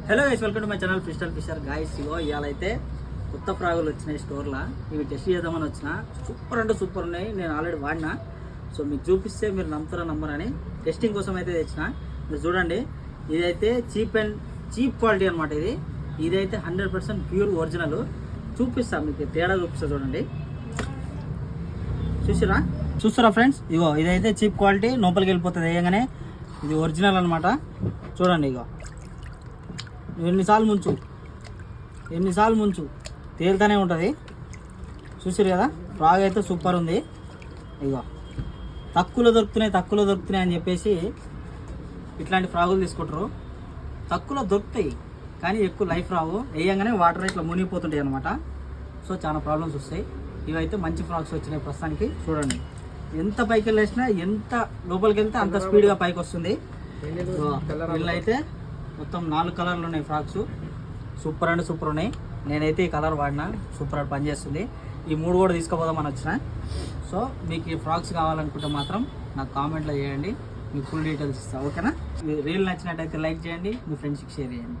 Hello guys, welcome to my channel crystal fisher. Guys, ఇగో ఇవాళైతే కొత్త ఫ్రాగులు వచ్చినాయి స్టోర్లో. ఇవి టెస్ట్ చేద్దామని వచ్చిన. సూపర్ అంటే సూపర్ ఉన్నాయి. నేను ఆల్రెడీ వాడినా. సో మీకు చూపిస్తే మీరు నమ్మరని టెస్టింగ్ కోసం అయితే తెచ్చిన. మీరు చూడండి, ఇదైతే చీప్ క్వాలిటీ అనమాట. ఇదైతే 100% ప్యూర్ ఒరిజినల్. చూపిస్తా మీకు, తేడా చూపిస్తా. చూడండి, చూస్తారా ఫ్రెండ్స్? ఇగో ఇదైతే చీప్ క్వాలిటీ, లోపలికి వెళ్ళిపోతుంది వేయగానే. ఇది ఒరిజినల్ అనమాట. చూడండి, ఇగో ఎన్నిసార్లు ముంచు తేలుతూనే ఉంటుంది. చూసారు కదా, ఫ్రాగ్ అయితే సూపర్ ఉంది. ఇగో తక్కువలో దొరుకుతున్నాయి అని చెప్పేసి ఇట్లాంటి ఫ్రాగులు తీసుకుంటారు. తక్కువలో దొరుకుతాయి కానీ ఎక్కువ లైఫ్ రావు. వేయంగానే వాటర్ ఇట్లా మునిగిపోతుంటాయి అనమాట. సో చాలా ప్రాబ్లమ్స్ వస్తాయి. ఇవైతే మంచి ఫ్రాగ్స్ వచ్చినాయి ప్రస్తుతానికి. చూడండి, ఎంత పైకి వెళ్ళేసినా, ఎంత లోపలికి వెళ్తే అంత స్పీడ్గా పైకి వస్తుంది. వీళ్ళైతే మొత్తం 4 కలర్లు ఉన్నాయి ఫ్రాక్స్. సూపర్ అంటే సూపర్ ఉన్నాయి. నేనైతే ఈ కలర్ వాడినా, సూపర్ అని పనిచేస్తుంది. ఈ 3 కూడా తీసుకుపోదామని వచ్చిన. సో మీకు ఈ ఫ్రాక్స్ కావాలనుకుంటే మాత్రం నాకు కామెంట్లో చేయండి, మీకు ఫుల్ డీటెయిల్స్ ఇస్తాను. ఓకేనా? రీల్ నచ్చినట్టయితే లైక్ చేయండి, మీ ఫ్రెండ్స్కి షేర్ చేయండి.